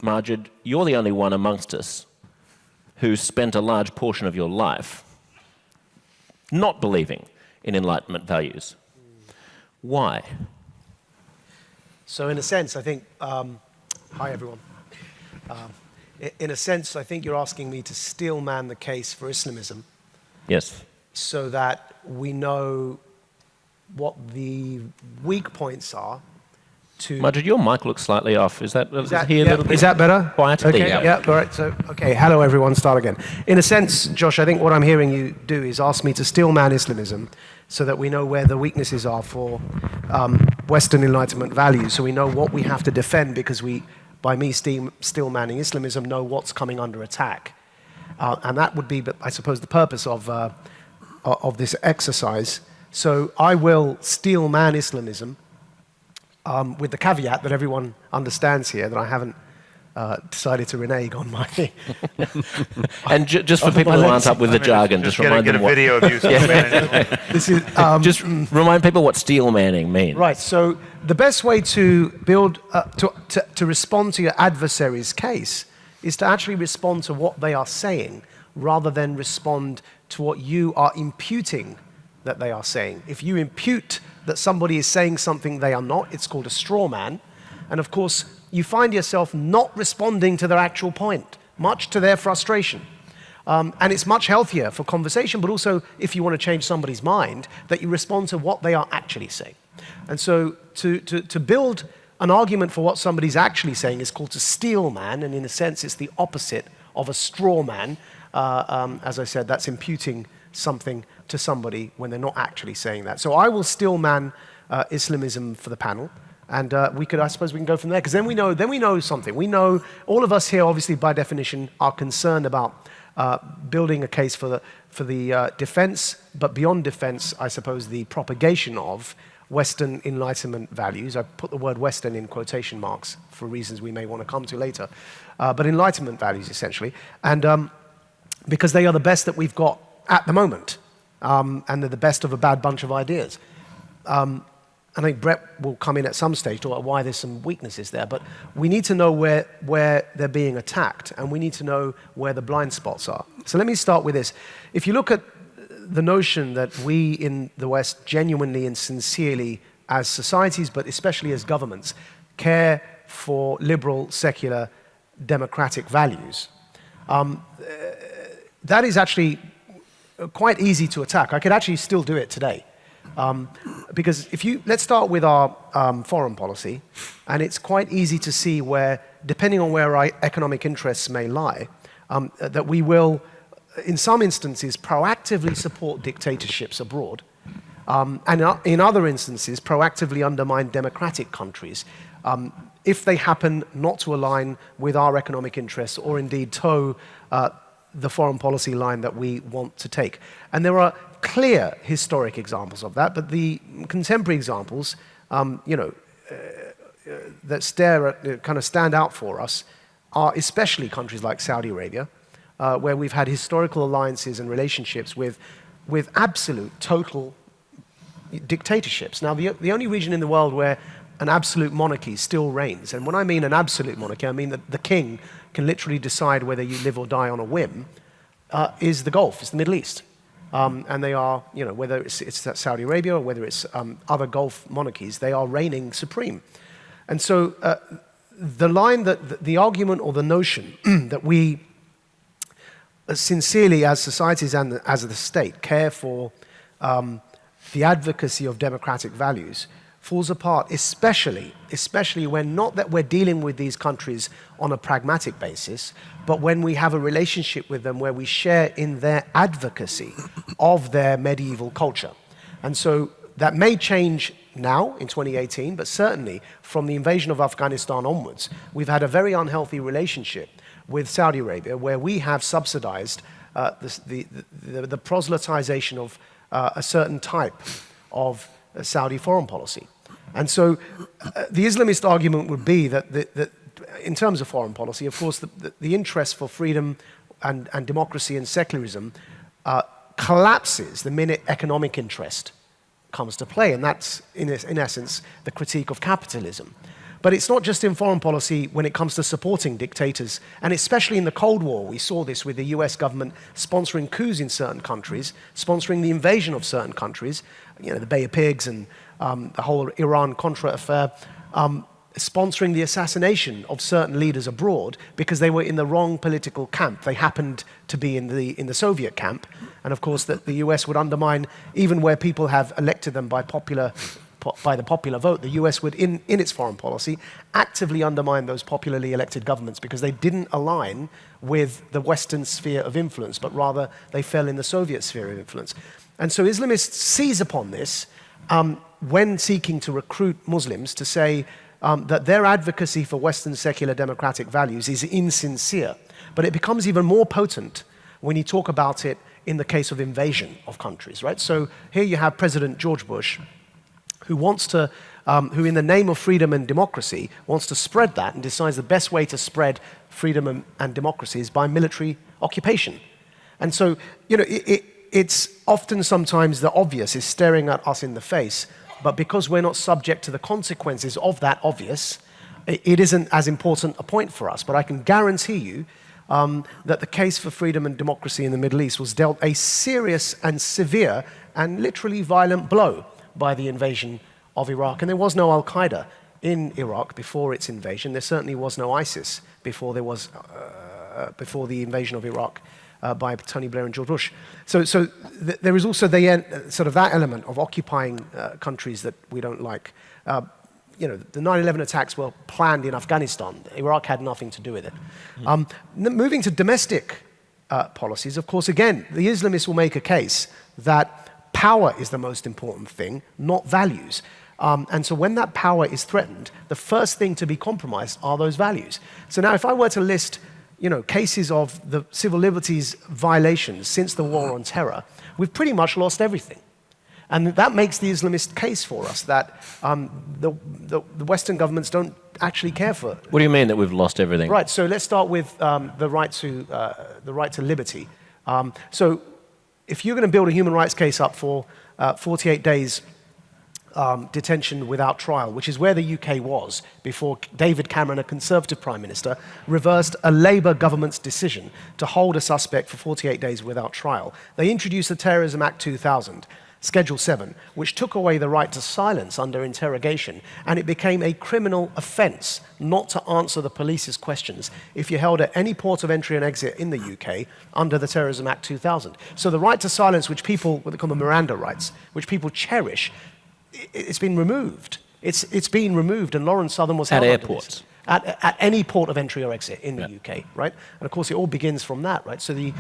Maajid, you're the only one amongst us who spent a large portion of your life not believing in Enlightenment values. Why? So in a sense, I think, hi everyone. In a sense, I think you're asking me to steel man the case for Islamism. Yes. So that we know what the weak points are to... Maajid, your mic looks slightly off. Is that here? Yeah, is that better? Quiet? Okay, there. yeah, all right. So, okay, hello everyone, start again. In a sense, Josh, I think what I'm hearing you do is ask me to steel man Islamism so that we know where the weaknesses are for Western Enlightenment values, so we know what we have to defend because we, by me steel manning Islamism, know what's coming under attack. And that would be, I suppose, the purpose of this exercise. So I will steel man Islamism with the caveat that everyone understands here that I haven't decided to renege on my... And just for people who aren't up with the jargon, just remind them what... Get a video of you. This is, just remind people what steel manning means. Right, so the best way to build, to respond to your adversary's case is to actually respond to what they are saying rather than respond to what you are imputing that they are saying. If you impute that somebody is saying something they are not, it's called a straw man. And of course, you find yourself not responding to their actual point, much to their frustration. And it's much healthier for conversation, but also if you want to change somebody's mind, that you respond to what they are actually saying. And so to build an argument for what somebody's actually saying is called to steel man, and in a sense it's the opposite of a straw man. As I said, that's imputing something to somebody when they're not actually saying that. So I will steel man Islamism for the panel, and I suppose we can go from there, because then we know something. We know, all of us here obviously by definition are concerned about building a case for the defense, but beyond defense, I suppose the propagation of Western Enlightenment values. I put the word Western in quotation marks for reasons we may want to come to later, but Enlightenment values essentially, and because they are the best that we've got at the moment, and they're the best of a bad bunch of ideas. I think Bret will come in at some stage to talk about why there's some weaknesses there, but we need to know where they're being attacked, and we need to know where the blind spots are. So let me start with this. If you look at the notion that we in the West genuinely and sincerely, as societies, but especially as governments, care for liberal, secular, democratic values, that is actually quite easy to attack. I could actually still do it today. Because let's start with our foreign policy, and it's quite easy to see where, depending on where our economic interests may lie, that we will, in some instances, proactively support dictatorships abroad, and in other instances, proactively undermine democratic countries, if they happen not to align with our economic interests or indeed toe the foreign policy line that we want to take. And there are clear historic examples of that, but the contemporary examples, that kind of stand out for us are especially countries like Saudi Arabia, where we've had historical alliances and relationships with absolute, total dictatorships. Now, the only region in the world where an absolute monarchy still reigns, and when I mean an absolute monarchy, I mean that the king can literally decide whether you live or die on a whim, is the Gulf, it's the Middle East. And they are, whether it's Saudi Arabia or whether it's other Gulf monarchies, they are reigning supreme. And so the line that the argument or the notion that we sincerely as societies and as the state care for the advocacy of democratic values falls apart, especially when not that we're dealing with these countries on a pragmatic basis, but when we have a relationship with them where we share in their advocacy of their medieval culture. And so that may change now in 2018, but certainly from the invasion of Afghanistan onwards, we've had a very unhealthy relationship with Saudi Arabia where we have subsidized the proselytization of a certain type of Saudi foreign policy. And so the Islamist argument would be that in terms of foreign policy, of course, the interest for freedom and democracy and secularism collapses the minute economic interest comes to play, and that's, in essence, the critique of capitalism. But it's not just in foreign policy when it comes to supporting dictators, and especially in the Cold War. We saw this with the US government sponsoring coups in certain countries, sponsoring the invasion of certain countries, the Bay of Pigs and the whole Iran-Contra affair, sponsoring the assassination of certain leaders abroad because they were in the wrong political camp. They happened to be in the Soviet camp, and of course that the US would undermine, even where people have elected them by the popular vote, the US would, in its foreign policy, actively undermine those popularly elected governments because they didn't align with the Western sphere of influence, but rather they fell in the Soviet sphere of influence. And so Islamists seize upon this when seeking to recruit Muslims to say that their advocacy for Western secular democratic values is insincere. But it becomes even more potent when you talk about it in the case of invasion of countries, right? So here you have President George Bush, who wants to, who in the name of freedom and democracy wants to spread that and decides the best way to spread freedom and democracy is by military occupation. And so, it's often sometimes the obvious is staring at us in the face, but because we're not subject to the consequences of that obvious, it isn't as important a point for us. But I can guarantee you that the case for freedom and democracy in the Middle East was dealt a serious and severe and literally violent blow by the invasion of Iraq. And there was no Al-Qaeda in Iraq before its invasion. There certainly was no ISIS before before the invasion of Iraq by Tony Blair and George Bush. So there is also sort of that element of occupying countries that we don't like. The 9/11 attacks were planned in Afghanistan. Iraq had nothing to do with it. Moving to domestic policies, of course, again, the Islamists will make a case that power is the most important thing, not values. And so when that power is threatened, the first thing to be compromised are those values. So now if I were to list cases of the civil liberties violations since the war on terror, we've pretty much lost everything. And that makes the Islamist case for us that the Western governments don't actually care for. What do you mean that we've lost everything? Right, so let's start with the right to liberty. So if you're going to build a human rights case up for 48 days detention without trial, which is where the UK was before David Cameron, a Conservative Prime Minister, reversed a Labour government's decision to hold a suspect for 48 days without trial. They introduced the Terrorism Act 2000, Schedule 7, which took away the right to silence under interrogation, and it became a criminal offence not to answer the police's questions if you're held at any port of entry and exit in the UK under the Terrorism Act 2000. So the right to silence, which people, what they call the Miranda rights, which people cherish, it's been removed. It's been removed, and Lawrence Southern was held at under airports. this. At any port of entry or exit in the UK, right? And of course, it all begins from that, right? So the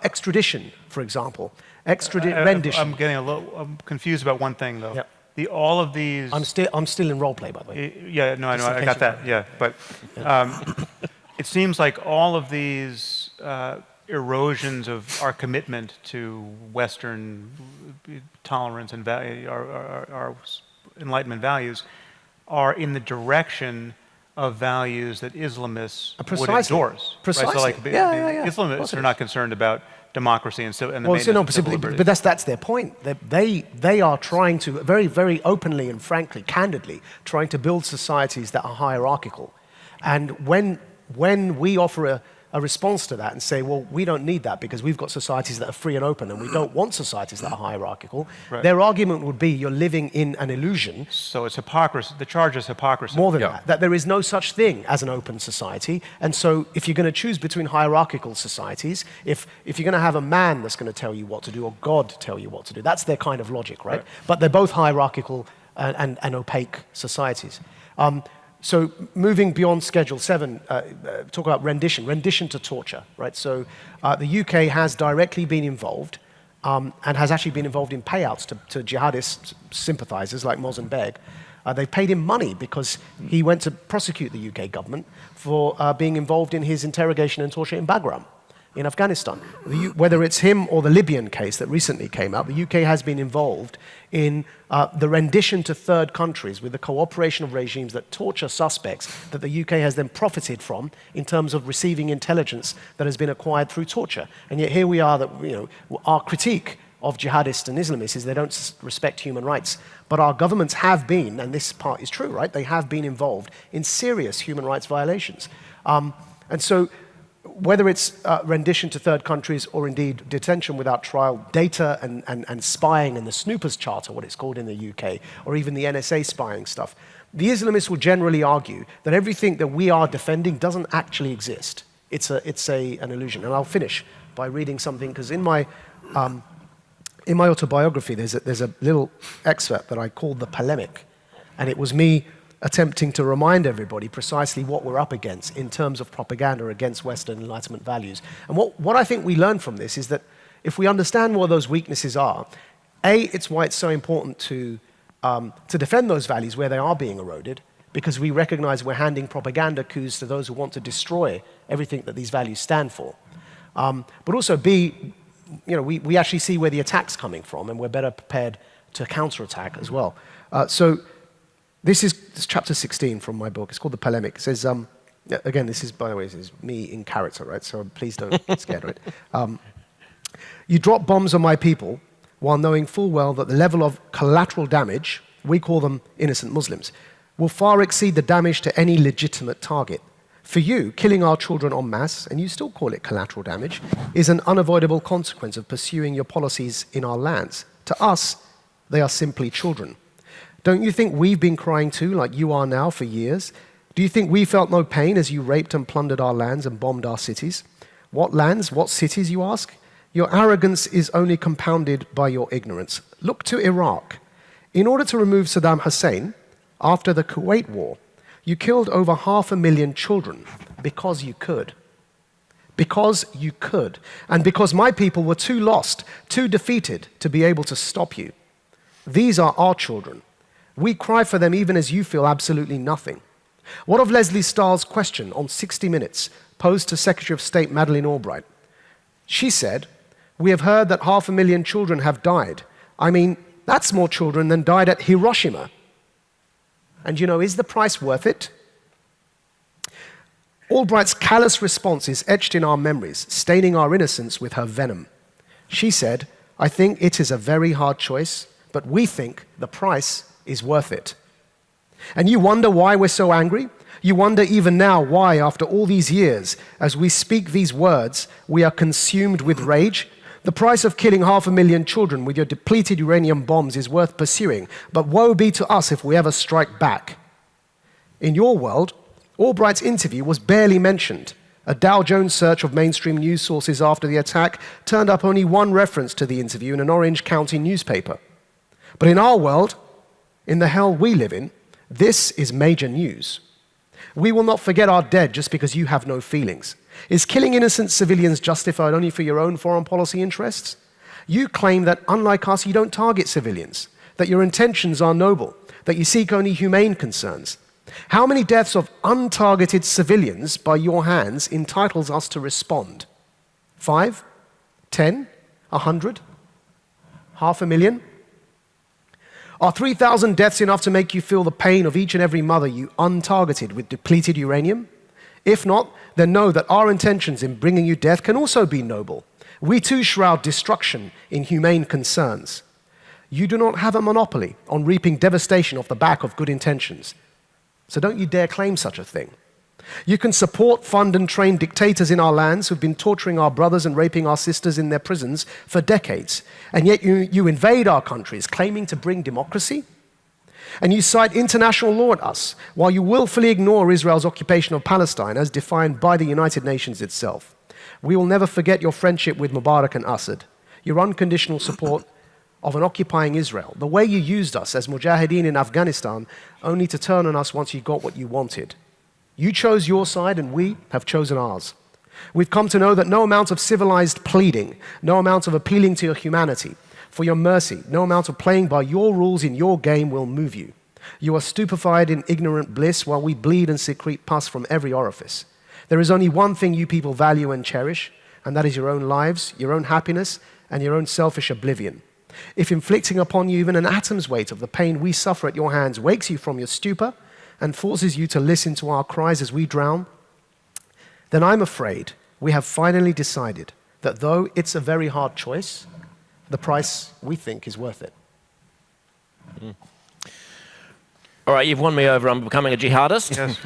extradition, for example, rendition. I'm getting I'm confused about one thing, though. Yep. All of these. I'm still in role play, by the way. Yeah, no, I know, I got that. Yeah, but it seems like all of these erosions of our commitment to Western tolerance and our Enlightenment values are in the direction of values that Islamists would endorse. Precisely. Right? So like Islamists are not concerned about democracy and the maintenance of civil liberties. But that's their point. They are trying to, very, very openly and frankly, candidly, trying to build societies that are hierarchical. And when we offer a response to that and say, well, we don't need that because we've got societies that are free and open and we don't want societies that are hierarchical, right. Their argument would be you're living in an illusion. So it's hypocrisy. The charge is hypocrisy. More than that there is no such thing as an open society. And so if you're going to choose between hierarchical societies, if you're going to have a man that's going to tell you what to do or God tell you what to do, that's their kind of logic, right? But they're both hierarchical and opaque societies. So moving beyond Schedule 7, talk about rendition to torture, right? So the UK has directly been involved and has actually been involved in payouts to jihadist sympathizers like Mohsen Beg. They paid him money because he went to prosecute the UK government for being involved in his interrogation and torture in Bagram in Afghanistan. Whether it's him or the Libyan case that recently came out, the UK has been involved in the rendition to third countries with the cooperation of regimes that torture suspects that the UK has then profited from in terms of receiving intelligence that has been acquired through torture. And yet here we are, that our critique of jihadists and Islamists is they don't respect human rights. But our governments have been, and this part is true, right? They have been involved in serious human rights violations. And so whether it's rendition to third countries or indeed detention without trial, data and spying and the Snoopers Charter, what it's called in the UK, or even the NSA spying stuff, the Islamists will generally argue that everything that we are defending doesn't actually exist. It's an illusion. And I'll finish by reading something, because in my autobiography, there's a little excerpt that I called The Polemic, and it was me attempting to remind everybody precisely what we're up against in terms of propaganda against Western Enlightenment values. And what I think we learn from this is that if we understand what those weaknesses are, it's why it's so important to defend those values where they are being eroded, because we recognize we're handing propaganda coups to those who want to destroy everything that these values stand for. But also B, we actually see where the attack's coming from, and we're better prepared to counterattack as well. So this is chapter 16 from my book. It's called The Polemic. It says, again, this is, by the way, this is me in character, right? So please don't get scared, right? You drop bombs on my people while knowing full well that the level of collateral damage, we call them innocent Muslims, will far exceed the damage to any legitimate target. For you, killing our children en masse, and you still call it collateral damage, is an unavoidable consequence of pursuing your policies in our lands. To us, they are simply children. Don't you think we've been crying too, like you are now, for years? Do you think we felt no pain as you raped and plundered our lands and bombed our cities? What lands, what cities, you ask? Your arrogance is only compounded by your ignorance. Look to Iraq. In order to remove Saddam Hussein, after the Kuwait War, you killed over 500,000 children because you could. Because you could. And because my people were too lost, too defeated to be able to stop you. These are our children. We cry for them even as you feel absolutely nothing. What of Leslie Stahl's question on 60 Minutes, posed to Secretary of State Madeleine Albright? She said, "We have heard that 500,000 children have died. I mean, that's more children than died at Hiroshima. And is the price worth it?" Albright's callous response is etched in our memories, staining our innocence with her venom. She said, "I think it is a very hard choice, but we think the price is worth it." And you wonder why we're so angry? You wonder even now why, after all these years, as we speak these words, we are consumed with rage? The price of killing 500,000 children with your depleted uranium bombs is worth pursuing, but woe be to us if we ever strike back. In your world, Albright's interview was barely mentioned. A Dow Jones search of mainstream news sources after the attack turned up only one reference to the interview in an Orange County newspaper. But in our world, in the hell we live in, this is major news. We will not forget our dead just because you have no feelings. Is killing innocent civilians justified only for your own foreign policy interests? You claim that, unlike us, you don't target civilians, that your intentions are noble, that you seek only humane concerns. How many deaths of untargeted civilians by your hands entitles us to respond? 5? 10? 100? 500,000? Are 3,000 deaths enough to make you feel the pain of each and every mother you untargeted with depleted uranium? If not, then know that our intentions in bringing you death can also be noble. We too shroud destruction in humane concerns. You do not have a monopoly on reaping devastation off the back of good intentions. So don't you dare claim such a thing. You can support, fund, and train dictators in our lands who've been torturing our brothers and raping our sisters in their prisons for decades. And yet you invade our countries claiming to bring democracy? And you cite international law at us while you willfully ignore Israel's occupation of Palestine as defined by the United Nations itself. We will never forget your friendship with Mubarak and Assad, your unconditional support of an occupying Israel, the way you used us as mujahideen in Afghanistan only to turn on us once you got what you wanted. You chose your side and we have chosen ours. We've come to know that no amount of civilized pleading, no amount of appealing to your humanity, for your mercy, no amount of playing by your rules in your game will move you. You are stupefied in ignorant bliss while we bleed and secrete pus from every orifice. There is only one thing you people value and cherish, and that is your own lives, your own happiness, and your own selfish oblivion. If inflicting upon you even an atom's weight of the pain we suffer at your hands wakes you from your stupor and forces you to listen to our cries as we drown, then I'm afraid we have finally decided that though it's a very hard choice, the price we think is worth it. All right, you've won me over. I'm becoming a jihadist. Yes.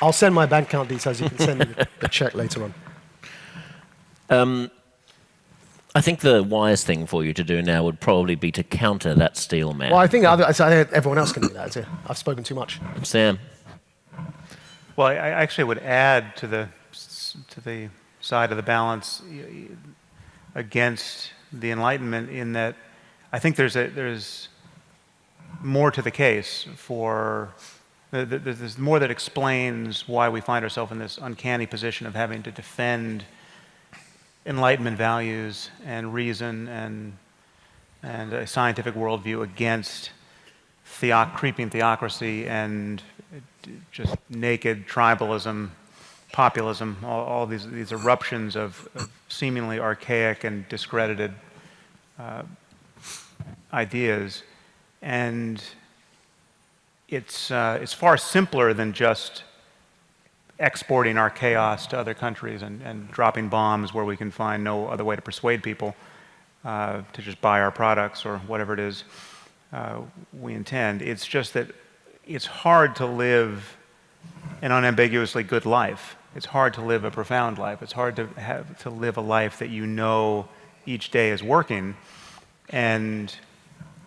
I'll send my bank account details. You can send me the check later on. I think the wise thing for you to do now would probably be to counter that steel man. Well, I think everyone else can do that. I've spoken too much. Sam? Well, I actually would add to the side of the balance against the Enlightenment in that I think there's more to the case for there's more that explains why we find ourselves in this uncanny position of having to defend Enlightenment values and reason and a scientific worldview against creeping theocracy and just naked tribalism, populism, all these eruptions of seemingly archaic and discredited ideas. And it's far simpler than just exporting our chaos to other countries and dropping bombs where we can find no other way to persuade people to just buy our products or whatever it is we intend. It's just that it's hard to live an unambiguously good life. It's hard to live a profound life. It's hard to live a life that you know each day is working. And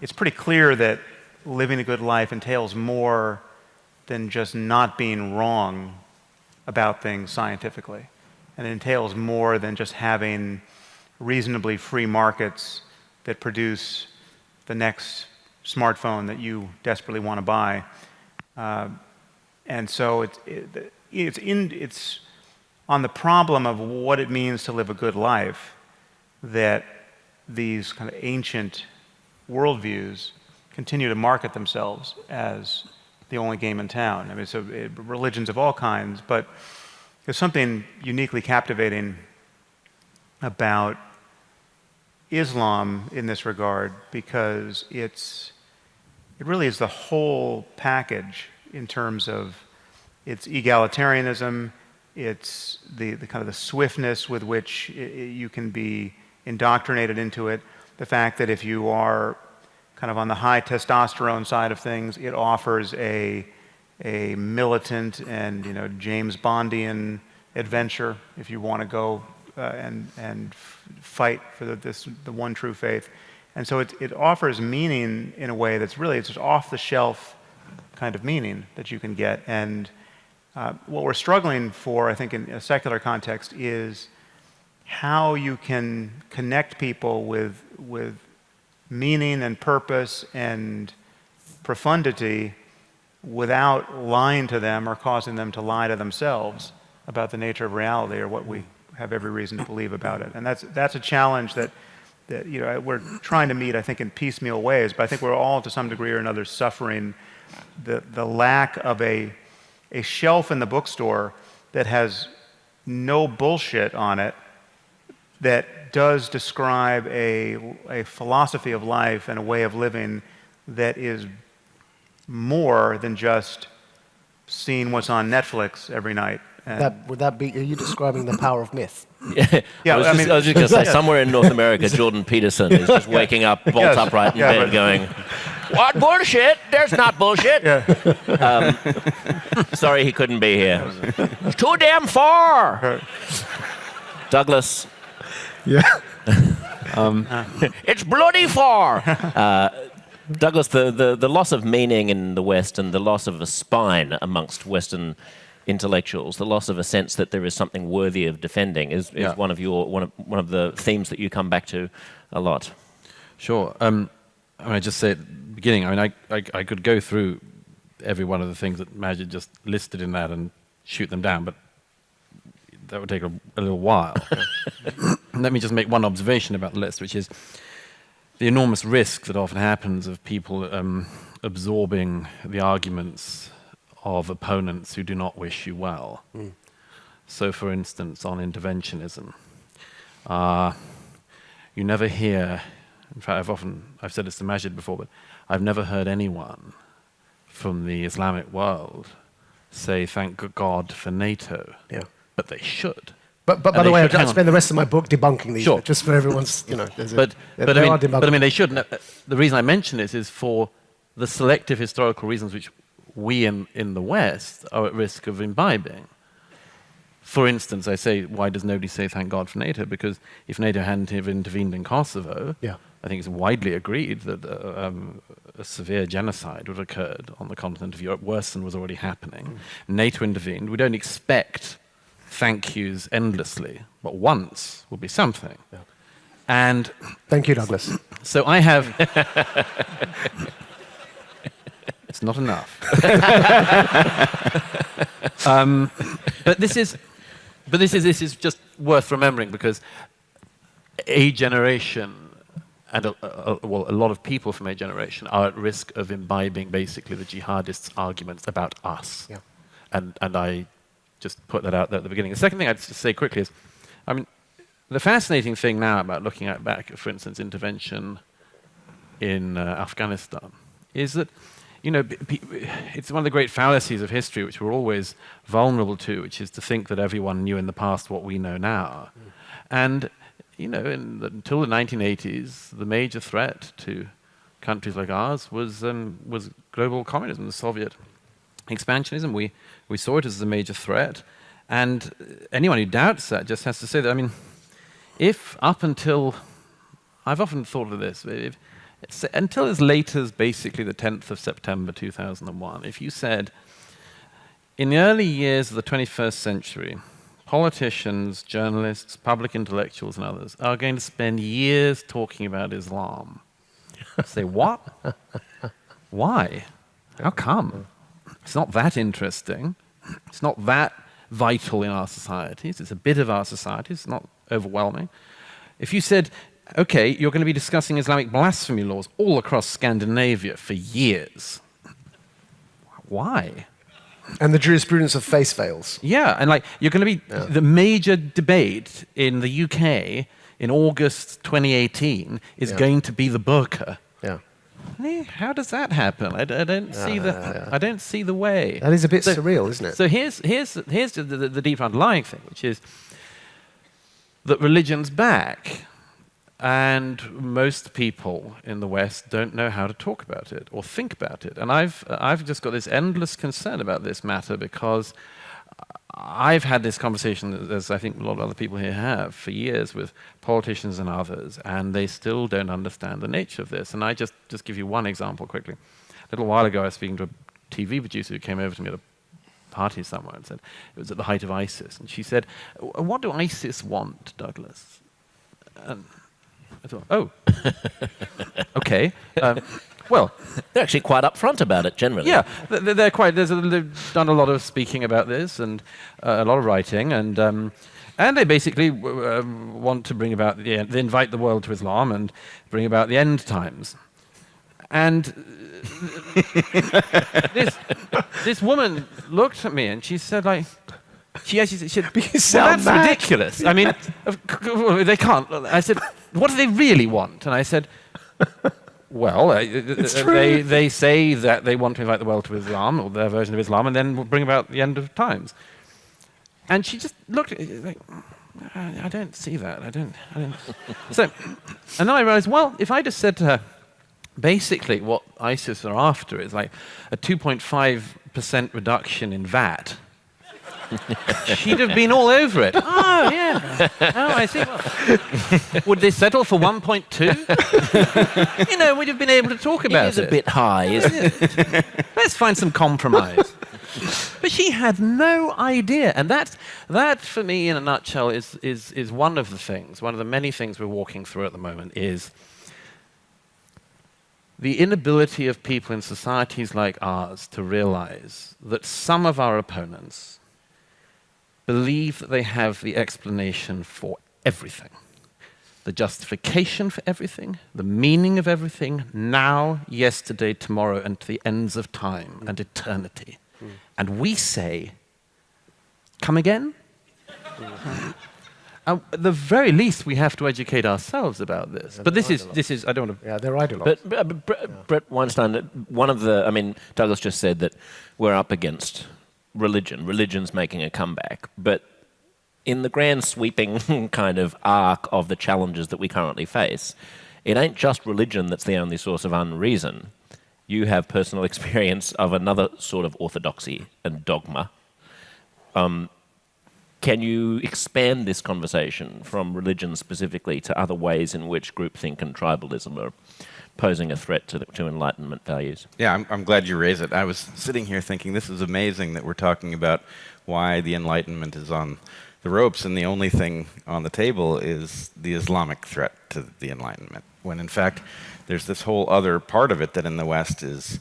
it's pretty clear that living a good life entails more than just not being wrong about things scientifically. And it entails more than just having reasonably free markets that produce the next smartphone that you desperately want to buy. And so it's on the problem of what it means to live a good life that these kind of ancient worldviews continue to market themselves as the only game in town. I mean, so religions of all kinds, but there's something uniquely captivating about Islam in this regard because it really is the whole package in terms of its egalitarianism, it's the kind of the swiftness with which you can be indoctrinated into it, the fact that if you are kind of on the high testosterone side of things, it offers a militant and James Bondian adventure if you want to go and fight for the one true faith. And so it offers meaning in a way that's really, it's just off-the-shelf kind of meaning that you can get. And what we're struggling for, I think, in a secular context is how you can connect people with meaning and purpose and profundity without lying to them or causing them to lie to themselves about the nature of reality or what we have every reason to believe about it. And that's a challenge that we're trying to meet, I think, in piecemeal ways, but I think we're all to some degree or another suffering the lack of a shelf in the bookstore that has no bullshit on it that does describe a philosophy of life and a way of living that is more than just seeing what's on Netflix every night. Would that be, are you describing the power of myth? Yeah, I was just going to say, somewhere in North America, Jordan Peterson is just waking up, bolt upright in bed going, what bullshit? There's not bullshit. Sorry he couldn't be here. It's too damn far. Douglas. Yeah. It's bloody far. Douglas, the loss of meaning in the West and the loss of a spine amongst Western intellectuals, the loss of a sense that there is something worthy of defending is one of the themes that you come back to a lot. Sure. I just say at the beginning, I could go through every one of the things that Maajid just listed in that and shoot them down, but that would take a little while. Let me just make one observation about the list, which is the enormous risk that often happens of people absorbing the arguments of opponents who do not wish you well. So, for instance, on interventionism, you never hear, in fact, I've said this to Maajid before, but I've never heard anyone from the Islamic world say, thank God for NATO. Yeah. But they should. But by And the they way, should- I'd hang on. spend the rest of my book debunking these, Sure. just for everyone's, there's a, But they I are debunked. mean, they shouldn't. The reason I mention this is for the selective historical reasons which we in the West are at risk of imbibing. For instance, I say, why does nobody say thank God for NATO? Because if NATO hadn't have intervened in Kosovo, Yeah. I think it's widely agreed that a severe genocide would have occurred on the continent of Europe, worse than was already happening. NATO intervened. We don't expect thank yous endlessly, but once will be something. Yeah. And Thank you, Douglas. so I have. It's not enough. But this is just worth remembering because a generation and a lot of people from a generation are at risk of imbibing basically the jihadists' arguments about us. Yeah. And I just put that out there at the beginning. The second thing I'd just say quickly is, I mean, the fascinating thing now about looking at back, for instance, intervention in Afghanistan, is that, it's one of the great fallacies of history which we're always vulnerable to, which is to think that everyone knew in the past what we know now. And, until the 1980s, the major threat to countries like ours was global communism, the Soviet expansionism. We saw it as a major threat. And anyone who doubts that just has to say that, I mean, if up until, I've often thought of this, until as late as basically the 10th of September 2001, if you said, in the early years of the 21st century, politicians, journalists, public intellectuals and others are going to spend years talking about Islam. Say, what? Why? How come? It's not that interesting. It's not that vital in our societies. It's a bit of our societies. It's not overwhelming. If you said, okay, you're going to be discussing Islamic blasphemy laws all across Scandinavia for years. Why? And the jurisprudence of face veils. Yeah, and you're going to be the major debate in the UK in August 2018 is going to be the burqa. Yeah. How does that happen? I don't see I don't see the way. That is a bit surreal, isn't it? So here's the deep underlying thing, which is that religion's back. And most people in the West don't know how to talk about it or think about it. And I've just got this endless concern about this matter because I've had this conversation, as I think a lot of other people here have, for years with politicians and others, and they still don't understand the nature of this. And I just give you one example quickly. A little while ago, I was speaking to a TV producer who came over to me at a party somewhere and said, it was at the height of ISIS, and she said, what do ISIS want, Douglas? And I thought, oh, okay. Well, They're actually quite upfront about it generally. yeah, they're quite. They've done a lot of speaking about this and a lot of writing, and they basically want to bring about they invite the world to Islam and bring about the end times. And this woman looked at me and she said, she said, You well, sound that's mad." ridiculous. I mean, they can't. I said, what do they really want? And I said, well, they say that they want to invite the world to Islam, or their version of Islam, and then will bring about the end of times. And she just looked at it like, I don't see that. I don't. So, and then I realized, well, if I just said to her, basically what ISIS are after is like a 2.5% reduction in VAT, she'd have been all over it. Oh, yeah. Oh, I see. Well, would they settle for 1.2? We'd have been able to talk about it. It is a bit high, isn't it? Let's find some compromise. But she had no idea. And that for me, in a nutshell, is one of the things, one of the many things we're walking through at the moment is the inability of people in societies like ours to realize that some of our opponents believe that they have the explanation for everything, the justification for everything, the meaning of everything, now, yesterday, tomorrow, and to the ends of time and eternity. And we say, come again? At the very least, we have to educate ourselves about this. But this is, I don't want to... Yeah, they're ideologues. But Bret Weinstein, Douglas just said that we're up against religion. Religion's making a comeback. But in the grand sweeping kind of arc of the challenges that we currently face, it ain't just religion that's the only source of unreason. You have personal experience of another sort of orthodoxy and dogma. Can you expand this conversation from religion specifically to other ways in which groupthink and tribalism are posing a threat to Enlightenment values? Yeah, I'm glad you raised it. I was sitting here thinking this is amazing that we're talking about why the Enlightenment is on the ropes and the only thing on the table is the Islamic threat to the Enlightenment, when in fact there's this whole other part of it that in the West is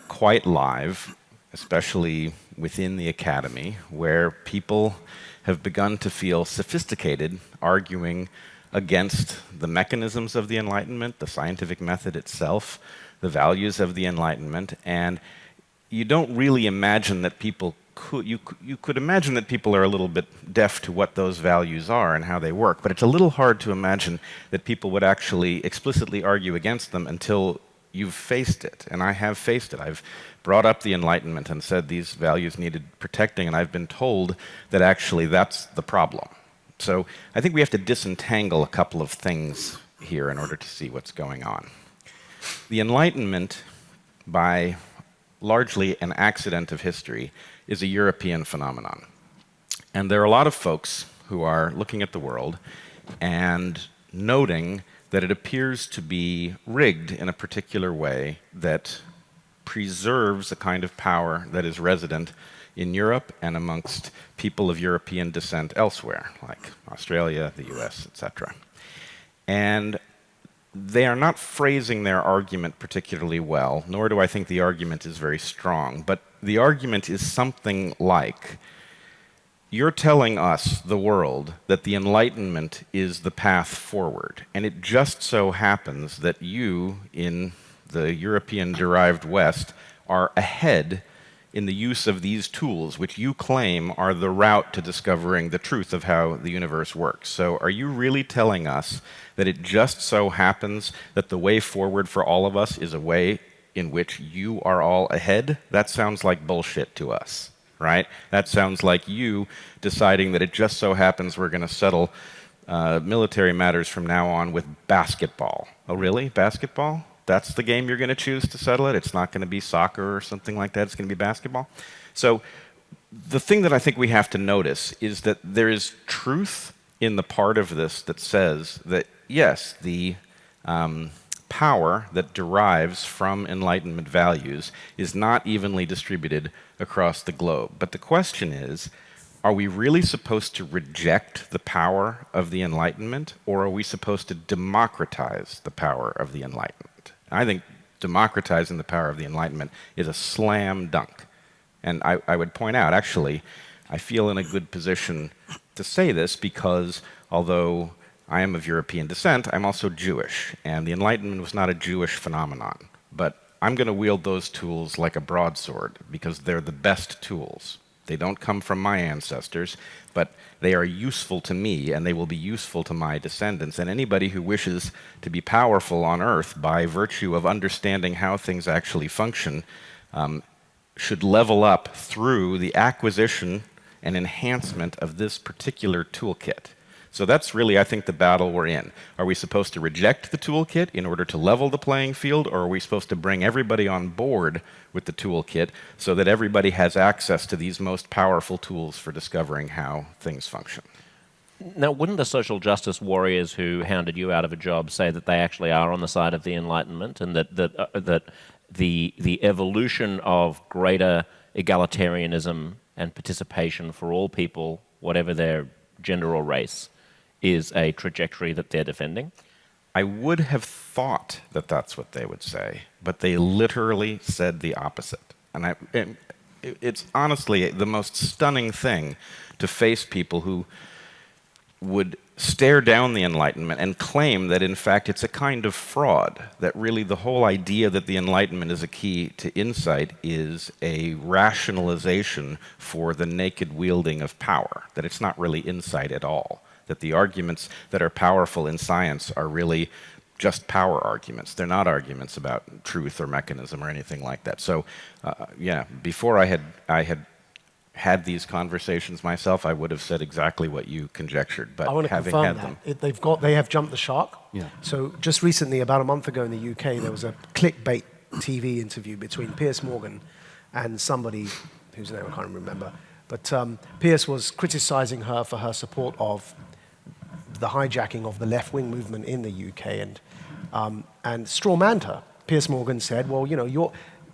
quite live, especially within the academy, where people have begun to feel sophisticated, arguing against the mechanisms of the Enlightenment, the scientific method itself, the values of the Enlightenment, and you don't really imagine that people you could imagine that people are a little bit deaf to what those values are and how they work, but it's a little hard to imagine that people would actually explicitly argue against them until you've faced it. And I have faced it. I've brought up the Enlightenment and said these values needed protecting, and I've been told that actually that's the problem. So I think we have to disentangle a couple of things here in order to see what's going on. The Enlightenment, by largely an accident of history, is a European phenomenon. And there are a lot of folks who are looking at the world and noting that it appears to be rigged in a particular way that preserves a kind of power that is resident in Europe and amongst people of European descent elsewhere, like Australia, the US, etc. And they are not phrasing their argument particularly well, nor do I think the argument is very strong, but the argument is something like, you're telling us, the world, that the Enlightenment is the path forward, and it just so happens that you, in the European-derived West, are ahead in the use of these tools, which you claim are the route to discovering the truth of how the universe works. So are you really telling us that it just so happens that the way forward for all of us is a way in which you are all ahead? That sounds like bullshit to us, right? That sounds like you deciding that it just so happens we're going to settle military matters from now on with basketball. Oh, really? Basketball? That's the game you're going to choose to settle it? It's not going to be soccer or something like that? It's going to be basketball? So the thing that I think we have to notice is that there is truth in the part of this that says that, yes, the power that derives from Enlightenment values is not evenly distributed across the globe. But the question is, are we really supposed to reject the power of the Enlightenment, or are we supposed to democratize the power of the Enlightenment? I think democratizing the power of the Enlightenment is a slam dunk. And I would point out, actually, I feel in a good position to say this because although I am of European descent, I'm also Jewish, and the Enlightenment was not a Jewish phenomenon. But I'm going to wield those tools like a broadsword because they're the best tools. They don't come from my ancestors, but they are useful to me, and they will be useful to my descendants. And anybody who wishes to be powerful on Earth by virtue of understanding how things actually function should level up through the acquisition and enhancement of this particular toolkit. So that's really, I think, the battle we're in. Are we supposed to reject the toolkit in order to level the playing field, or are we supposed to bring everybody on board with the toolkit so that everybody has access to these most powerful tools for discovering how things function? Now, wouldn't the social justice warriors who hounded you out of a job say that they actually are on the side of the Enlightenment, and that the evolution of greater egalitarianism and participation for all people, whatever their gender or race, is a trajectory that they're defending? I would have thought that that's what they would say, but they literally said the opposite. And it's honestly the most stunning thing to face people who would stare down the Enlightenment and claim that, in fact, it's a kind of fraud, that really the whole idea that the Enlightenment is a key to insight is a rationalization for the naked wielding of power, that it's not really insight at all, that the arguments that are powerful in science are really just power arguments. They're not arguments about truth or mechanism or anything like that. So, yeah, before I had had these conversations myself, I would have said exactly what you conjectured. But I want to having confirm had that. them, They have jumped the shark. Yeah. So just recently, about a month ago in the UK, there was a clickbait TV interview between Piers Morgan and somebody whose name I can't remember. But Piers was criticizing her for her support of the hijacking of the left-wing movement in the UK and strawmanned her. Piers Morgan said, well,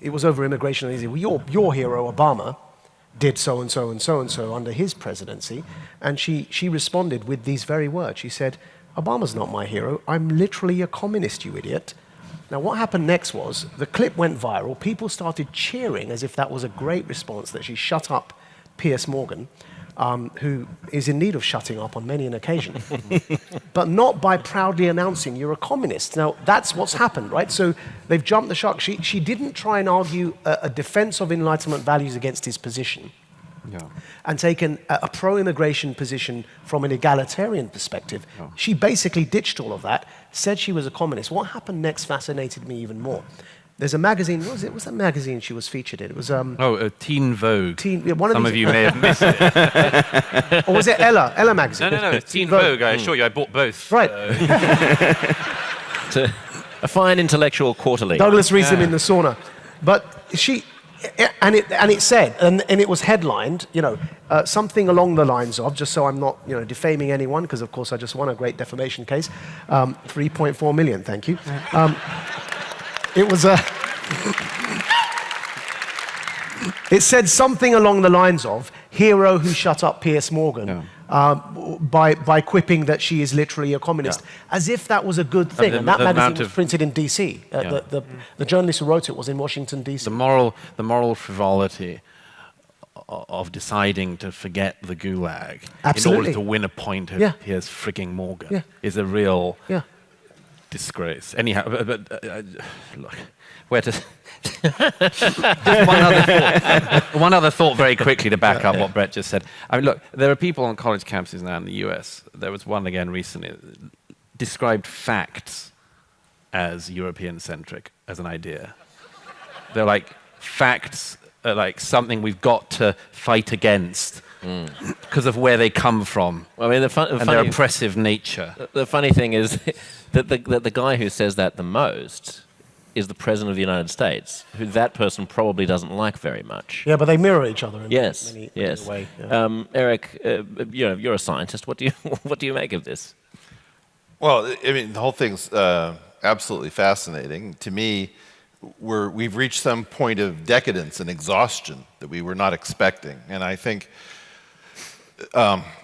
it was over immigration, and he said, well, your hero, Obama, did so and so and so and so under his presidency. And she responded with these very words. She said, Obama's not my hero. I'm literally a communist, you idiot. Now, what happened next was the clip went viral. People started cheering as if that was a great response, that she shut up Piers Morgan, who is in need of shutting up on many an occasion, but not by proudly announcing you're a communist. Now, that's what's happened, right? So they've jumped the shark. She didn't try and argue a defense of Enlightenment values against his position. Yeah. And taken a pro-immigration position from an egalitarian perspective. Oh. She basically ditched all of that, said she was a communist. What happened next fascinated me even more. There's a magazine, what was it? What's that magazine she was featured in? It was Teen Vogue. One of you may have missed it. or was it Ella? Ella magazine? No, Teen Vogue. I assure you, I bought both. Right. A fine intellectual quarterly. Douglas reads them in the sauna. But it said, and it was headlined, something along the lines of, just so I'm not, defaming anyone, because of course I just won a great defamation case, 3.4 million, thank you. It was it said something along the lines of, hero who shut up Piers Morgan, by quipping that she is literally a communist, as if that was a good thing. And that magazine was printed in D.C. The journalist who wrote it was in Washington, D.C. The moral frivolity of deciding to forget the Gulag in order to win a point of Piers frigging Morgan is a real disgrace. Anyhow, look, where to... one other thought very quickly to back up what Bret just said. I mean, look, there are people on college campuses now in the US. There was one again recently that described facts as European-centric as an idea. They're like, facts are like something we've got to fight against because of where they come from. I mean, their oppressive nature. The funny thing is that the guy who says that the most is the President of the United States, who that person probably doesn't like very much. Yeah, but they mirror each other in many ways. Yeah. Eric, you're a scientist. What do you make of this? Well, I mean, the whole thing's absolutely fascinating. To me, we've reached some point of decadence and exhaustion that we were not expecting. And I think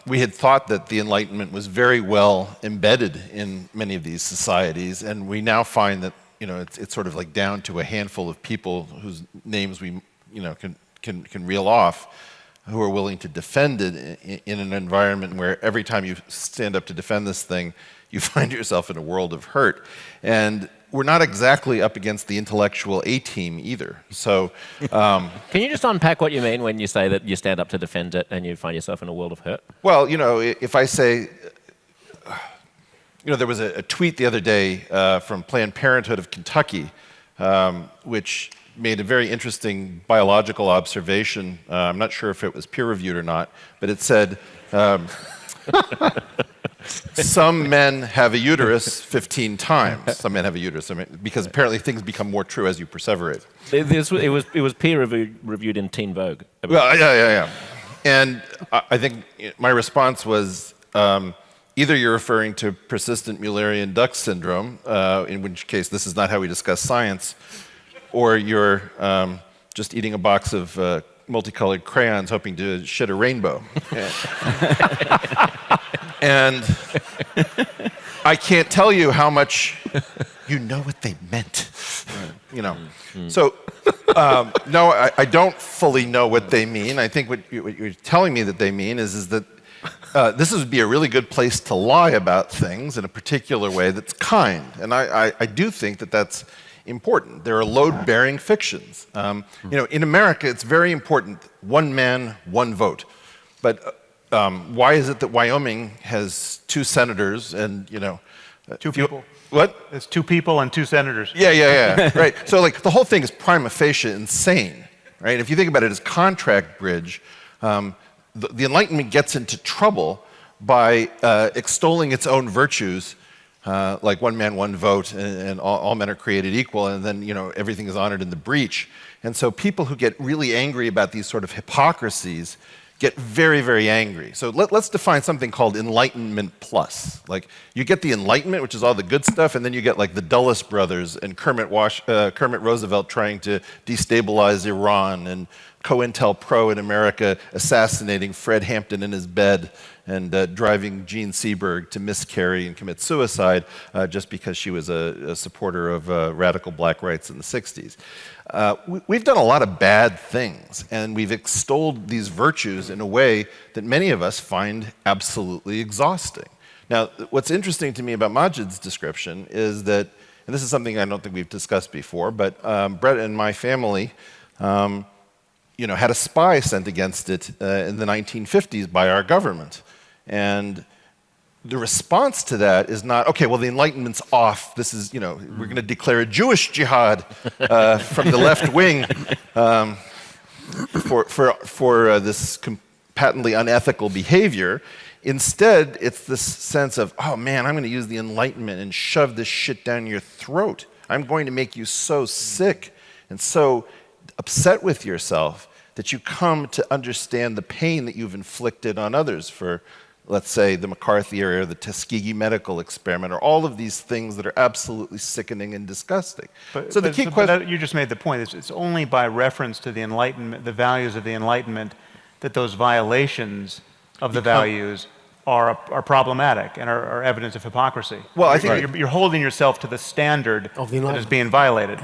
we had thought that the Enlightenment was very well embedded in many of these societies, and we now find that it's sort of like down to a handful of people whose names we can reel off, who are willing to defend it in an environment where every time you stand up to defend this thing, you find yourself in a world of hurt. And we're not exactly up against the intellectual A-team either. So, can you just unpack what you mean when you say that you stand up to defend it and you find yourself in a world of hurt? Well, if I say, there was a tweet the other day from Planned Parenthood of Kentucky, which made a very interesting biological observation. I'm not sure if it was peer-reviewed or not, but it said, some men have a uterus 15 times. Some men have a uterus, because apparently things become more true as you perseverate. It was peer-reviewed in Teen Vogue. Well, yeah. And I think my response was, either you're referring to persistent Mullerian duct syndrome, in which case this is not how we discuss science, or you're just eating a box of multicolored crayons hoping to shit a rainbow. And I can't tell you how much you know what they meant. So, no, I don't fully know what they mean. I think what you're telling me that they mean is that this would be a really good place to lie about things in a particular way that's kind. And I do think that that's important. There are load-bearing fictions. In America, it's very important, one man, one vote. But why is it that Wyoming has 2 senators and, Two people. What? It's 2 people and 2 senators. Yeah. Right. So, the whole thing is prima facie insane, right? If you think about it as contract bridge, The Enlightenment gets into trouble by extolling its own virtues, like one man, one vote, and all men are created equal, and then everything is honored in the breach. And so people who get really angry about these sort of hypocrisies get very, very angry. So let's define something called Enlightenment plus. Like, you get the Enlightenment, which is all the good stuff, and then you get like the Dulles brothers and Kermit Roosevelt trying to destabilize Iran, and COINTELPRO in America assassinating Fred Hampton in his bed, and driving Jean Seberg to miscarry and commit suicide just because she was a supporter of radical black rights in the 60s. We've done a lot of bad things, and we've extolled these virtues in a way that many of us find absolutely exhausting. Now, what's interesting to me about Maajid's description is that, and this is something I don't think we've discussed before, but Bret and my family had a spy sent against it in the 1950s by our government. And the response to that is not, okay, well, the Enlightenment's off. This is, we're going to declare a Jewish jihad from the left wing for this patently unethical behavior. Instead, it's this sense of, oh man, I'm going to use the Enlightenment and shove this shit down your throat. I'm going to make you so sick and so upset with yourself that you come to understand the pain that you've inflicted on others for, let's say, the McCarthy era, the Tuskegee medical experiment, or all of these things that are absolutely sickening and disgusting. So the key question... You just made the point. It's only by reference to the Enlightenment, the values of the Enlightenment, that those violations of the values are problematic and are evidence of hypocrisy. Well, I think you're holding yourself to the standard that is being violated.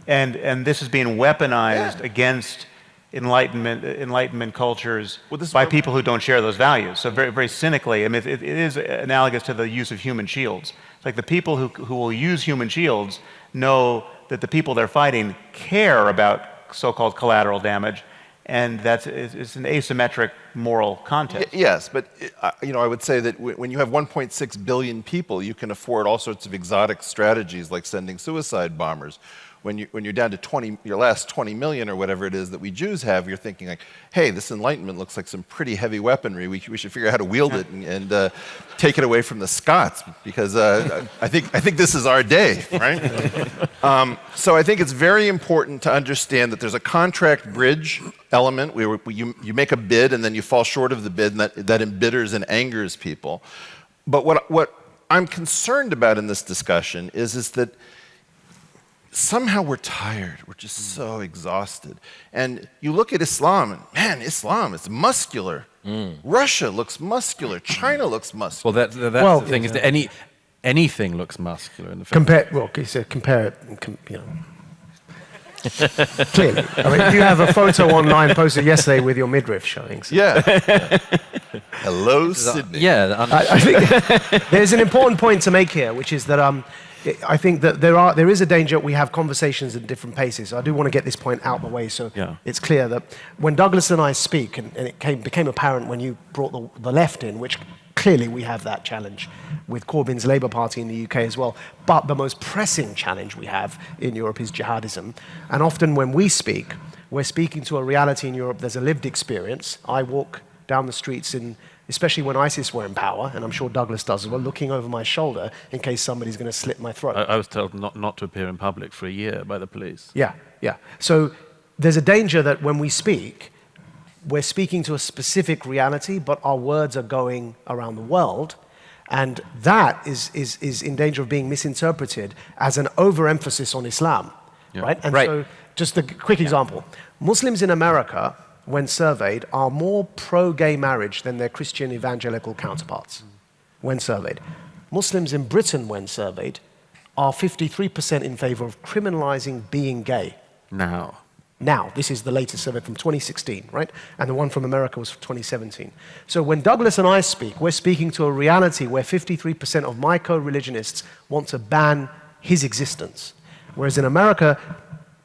And this is being weaponized against Enlightenment cultures by people who don't share those values. So very, very cynically, I mean, it is analogous to the use of human shields. It's like the people who will use human shields know that the people they're fighting care about so-called collateral damage, and it's an asymmetric moral contest. Yes, but I would say that when you have 1.6 billion people, you can afford all sorts of exotic strategies like sending suicide bombers. When you're down to your last 20 million or whatever it is that we Jews have, you're thinking like, hey, this Enlightenment looks like some pretty heavy weaponry. We should figure out how to wield it and take it away from the Scots, because I think this is our day, right? So I think it's very important to understand that there's a contract bridge element where you make a bid and then you fall short of the bid, and that embitters and angers people. But what I'm concerned about in this discussion is that somehow we're tired. We're just so exhausted. And you look at Islam, and man, Islam is muscular. Russia looks muscular. China looks muscular. Well, that's the thing, is that anything looks muscular in the compare it, clearly. I mean, you have a photo online posted yesterday with your midriff showing. So. Yeah. Hello, Sydney. Yeah. I think there's an important point to make here, which is that I think that there is a danger we have conversations at different paces. I do want to get this point out of the way so it's clear that when Douglas and I speak, and it became apparent when you brought the left in, which clearly we have that challenge with Corbyn's Labour Party in the UK as well, but the most pressing challenge we have in Europe is jihadism. And often when we speak, we're speaking to a reality in Europe. There's a lived experience. I walk down the streets especially when ISIS were in power, and I'm sure Douglas does as well, looking over my shoulder in case somebody's going to slit my throat. I was told not to appear in public for a year by the police. Yeah. So there's a danger that when we speak, we're speaking to a specific reality, but our words are going around the world, and that is in danger of being misinterpreted as an overemphasis on Islam, right? And so, just a quick example. Muslims in America, when surveyed, are more pro-gay marriage than their Christian evangelical counterparts, when surveyed. Muslims in Britain, when surveyed, are 53% in favor of criminalizing being gay. Now, this is the latest survey from 2016, right? And the one from America was from 2017. So when Douglas and I speak, we're speaking to a reality where 53% of my co-religionists want to ban his existence. Whereas in America,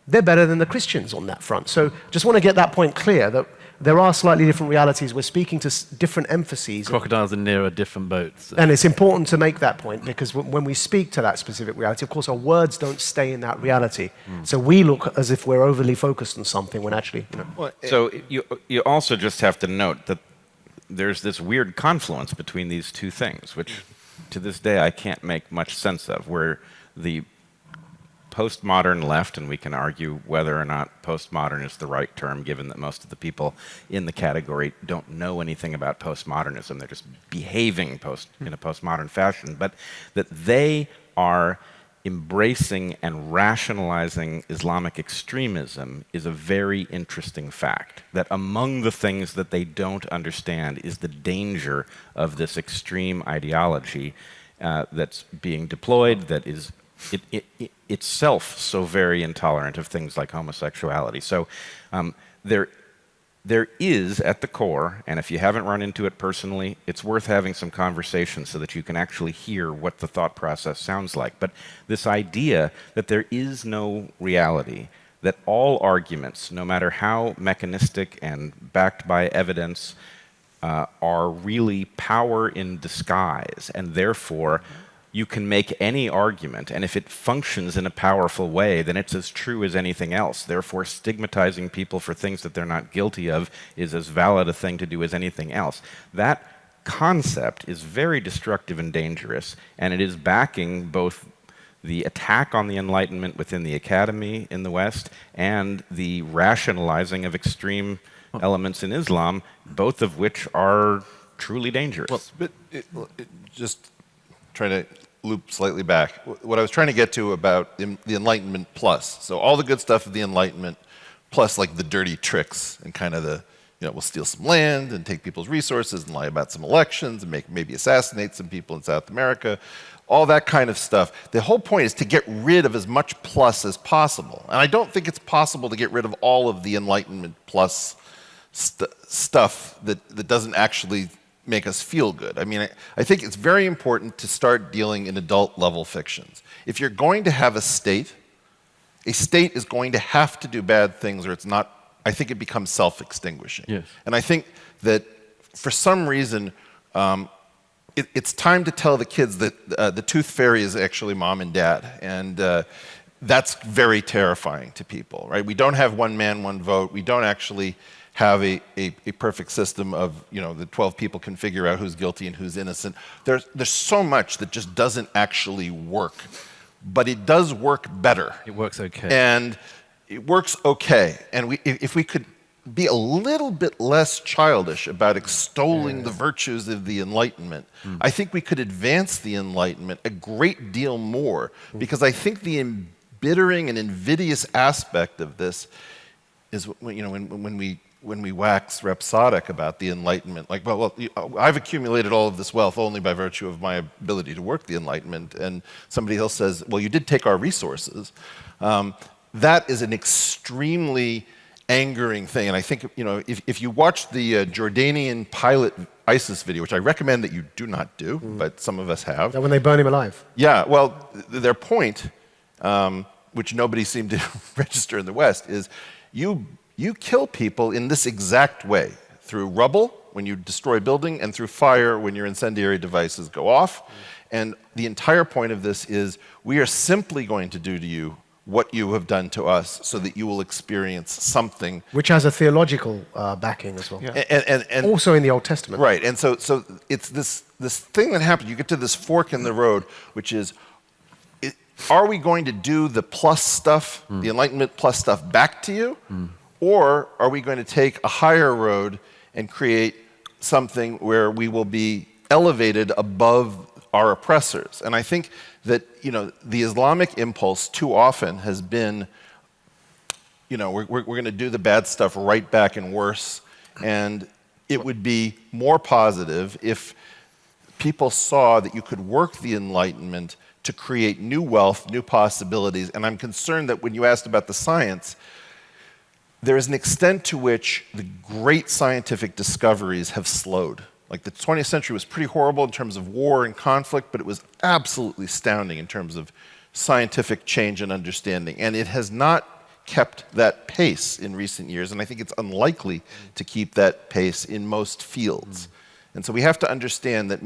they're better than the Christians on that front. So just want to get that point clear, that there are slightly different realities. We're speaking to different emphases. Crocodiles are nearer different boats. And it's important to make that point because when we speak to that specific reality, of course, our words don't stay in that reality. So we look as if we're overly focused on something when actually, So you also just have to note that there's this weird confluence between these two things, which to this day I can't make much sense of, where the postmodern left, and we can argue whether or not postmodern is the right term, given that most of the people in the category don't know anything about postmodernism. They're just behaving in a postmodern fashion, but that they are embracing and rationalizing Islamic extremism is a very interesting fact. That among the things that they don't understand is the danger of this extreme ideology that's being deployed, that is itself so very intolerant of things like homosexuality. So there is at the core, and if you haven't run into it personally, it's worth having some conversation so that you can actually hear what the thought process sounds like. But this idea that there is no reality, that all arguments, no matter how mechanistic and backed by evidence, are really power in disguise, and therefore you can make any argument, and if it functions in a powerful way, then it's as true as anything else. Therefore, stigmatizing people for things that they're not guilty of is as valid a thing to do as anything else. That concept is very destructive and dangerous, and it is backing both the attack on the Enlightenment within the academy in the West and the rationalizing of extreme elements in Islam, both of which are truly dangerous. Well, but just trying to loop slightly back. What I was trying to get to about the Enlightenment plus. So all the good stuff of the Enlightenment plus like the dirty tricks and kind of the, we'll steal some land and take people's resources and lie about some elections and maybe assassinate some people in South America. All that kind of stuff. The whole point is to get rid of as much plus as possible. And I don't think it's possible to get rid of all of the Enlightenment plus stuff that doesn't actually make us feel good. I mean, I think it's very important to start dealing in adult level fictions. If you're going to have a state is going to have to do bad things or it's not, I think it becomes self-extinguishing. Yes. And I think that for some reason, it's time to tell the kids that the tooth fairy is actually mom and dad. And that's very terrifying to people, right? We don't have one man, one vote. We don't actually have a perfect system of, the 12 people can figure out who's guilty and who's innocent. There's so much that just doesn't actually work. But it does work better. It works okay. And it works okay. And if we could be a little bit less childish about extolling the virtues of the Enlightenment, I think we could advance the Enlightenment a great deal more. Because I think the embittering and invidious aspect of this is, when we wax rhapsodic about the Enlightenment, like, well, I've accumulated all of this wealth only by virtue of my ability to work the Enlightenment, and somebody else says, well, you did take our resources. That is an extremely angering thing, and I think, if you watch the Jordanian pilot ISIS video, which I recommend that you do not do, but some of us have. That when they burn him alive. Yeah, well, their point, which nobody seemed to register in the West, is you kill people in this exact way, through rubble when you destroy a building and through fire when your incendiary devices go off. And the entire point of this is we are simply going to do to you what you have done to us so that you will experience something. Which has a theological backing as well. Yeah. And also in the Old Testament. Right, and so it's this thing that happens. You get to this fork in the road, which is, are we going to do the plus stuff, the Enlightenment plus stuff back to you? Or are we going to take a higher road and create something where we will be elevated above our oppressors? And I think that, the Islamic impulse too often has been, we're going to do the bad stuff right back and worse. And it would be more positive if people saw that you could work the Enlightenment to create new wealth, new possibilities. And I'm concerned that when you asked about the science, there is an extent to which the great scientific discoveries have slowed. Like the 20th century was pretty horrible in terms of war and conflict, but it was absolutely astounding in terms of scientific change and understanding. And it has not kept that pace in recent years, and I think it's unlikely to keep that pace in most fields. And so we have to understand that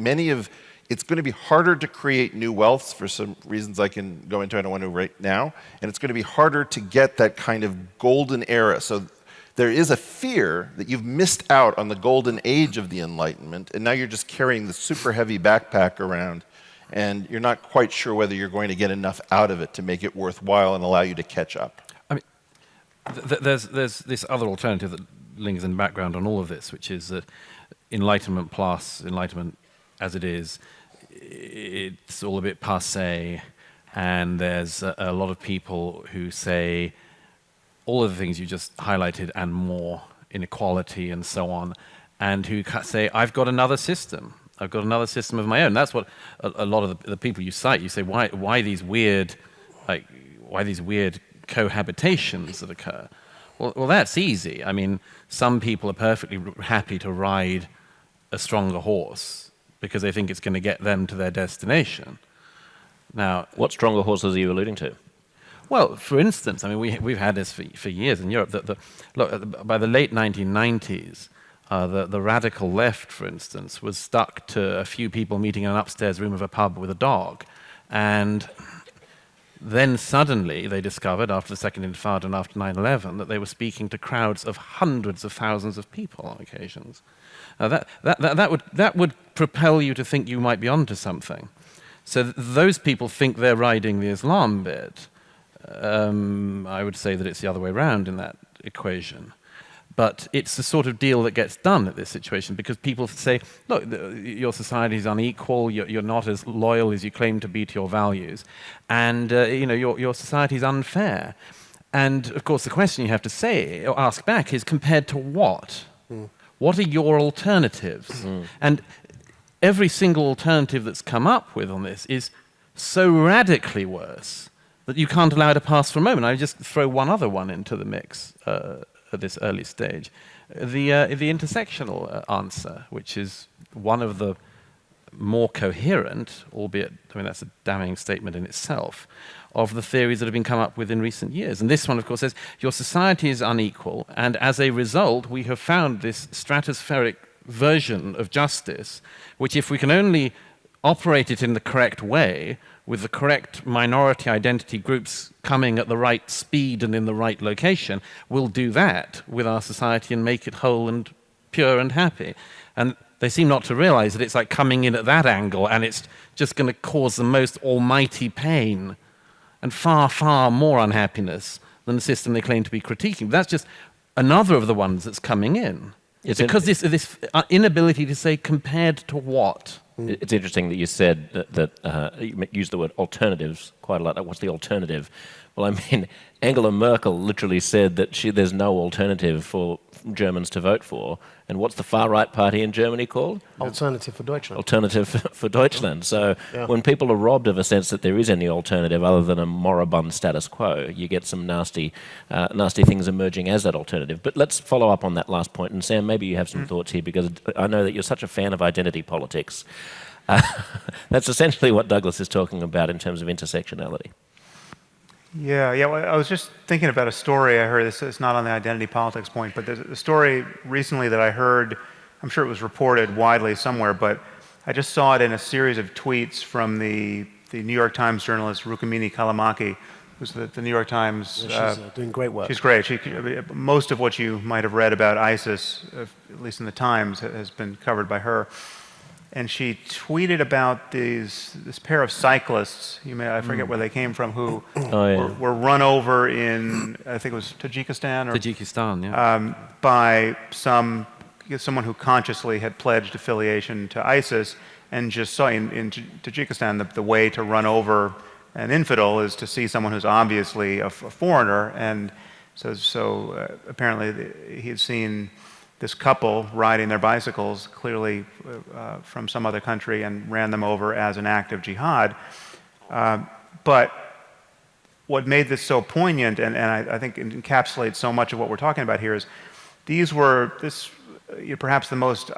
it's going to be harder to create new wealths for some reasons I can go into, I don't want to right now, and it's going to be harder to get that kind of golden era. So there is a fear that you've missed out on the golden age of the Enlightenment, and now you're just carrying the super heavy backpack around, and you're not quite sure whether you're going to get enough out of it to make it worthwhile and allow you to catch up. I mean, there's this other alternative that lingers in the background on all of this, which is that Enlightenment plus, Enlightenment as it is, it's all a bit passé, and there's a lot of people who say all of the things you just highlighted and more, inequality and so on, and who say, I've got another system. I've got another system of my own. That's what a lot of the people you cite, you say, why these weird cohabitations that occur? Well, that's easy. I mean, some people are perfectly happy to ride a stronger horse because they think it's going to get them to their destination. Now, What stronger horses are you alluding to? well, for instance, I mean, we've had this for years in Europe. Look, by the late 1990s, the radical left, for instance, was stuck to a few people meeting in an upstairs room of a pub with a dog. And then suddenly they discovered, after the Second Intifada and after 9/11, that they were speaking to crowds of hundreds of thousands of people on occasions. That would propel you to think you might be onto something. So those people think they're riding the Islam bit. I would say that it's the other way around in that equation. But it's the sort of deal that gets done at this situation because people say, look, your society is unequal, you're not as loyal as you claim to be to your values, and your society is unfair. And of course the question you have to say or ask back is, compared to what? What are your alternatives? And every single alternative that's come up with on this is so radically worse that you can't allow it to pass for a moment. I just throw one other one into the mix at this early stage. The intersectional answer, which is one of the more coherent, albeit, I mean, that's a damning statement in itself, of the theories that have been come up with in recent years. And this one, of course, says your society is unequal, and as a result, we have found this stratospheric version of justice, which if we can only operate it in the correct way, with the correct minority identity groups coming at the right speed and in the right location, we'll do that with our society and make it whole and pure and happy. And they seem not to realize that it's like coming in at that angle and it's just going to cause the most almighty pain and far, far more unhappiness than the system they claim to be critiquing. But that's just another of the ones that's coming in. It's because this inability to say compared to what. It's interesting that you said that you used the word alternatives quite a lot. What's the alternative? Well, I mean, Angela Merkel literally said that there's no alternative for Germans to vote for. And what's the far-right party in Germany called? Alternative for Deutschland. Alternative for Deutschland. So when people are robbed of a sense that there is any alternative other than a moribund status quo, you get some nasty things emerging as that alternative. But let's follow up on that last point. And Sam, maybe you have some thoughts here, because I know that you're such a fan of identity politics. That's essentially what Douglas is talking about in terms of intersectionality. Yeah. Well, I was just thinking about a story I heard. It's not on the identity politics point, but there's a story recently that I heard. I'm sure it was reported widely somewhere, but I just saw it in a series of tweets from the New York Times journalist Rukmini Callimachi, who's the New York Times. She's doing great work. She's great. Most of what you might have read about ISIS, at least in the Times, has been covered by her. And she tweeted about this pair of cyclists, I forget where they came from, who were run over in, I think it was Tajikistan? By someone who consciously had pledged affiliation to ISIS, and just saw in Tajikistan the way to run over an infidel is to see someone who's obviously a foreigner. And so apparently he had seen this couple riding their bicycles, clearly from some other country, and ran them over as an act of jihad. But what made this so poignant, and I think encapsulates so much of what we're talking about here, is perhaps the most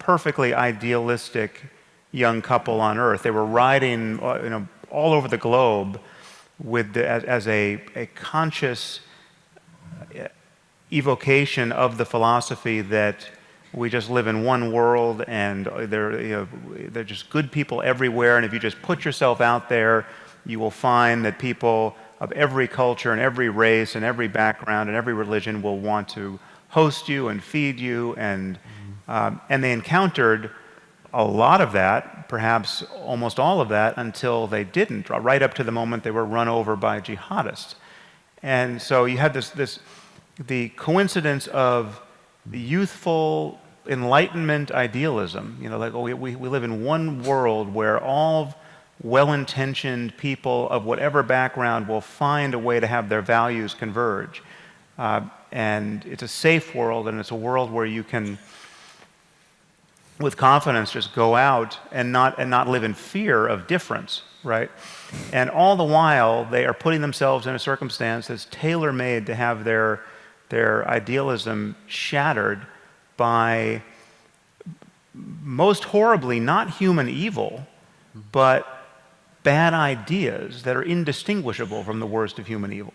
perfectly idealistic young couple on earth. They were riding all over the globe with as a conscious evocation of the philosophy that we just live in one world and there are just good people everywhere, and if you just put yourself out there, you will find that people of every culture and every race and every background and every religion will want to host you and feed you, and they encountered a lot of that, perhaps almost all of that, until they didn't, right up to the moment they were run over by jihadists. And so you had the coincidence of the youthful Enlightenment idealism, like, oh, we live in one world where all well-intentioned people of whatever background will find a way to have their values converge. And it's a safe world, and it's a world where you can, with confidence, just go out and not live in fear of difference, right? And all the while, they are putting themselves in a circumstance that's tailor-made to have their idealism shattered by, most horribly, not human evil, but bad ideas that are indistinguishable from the worst of human evil.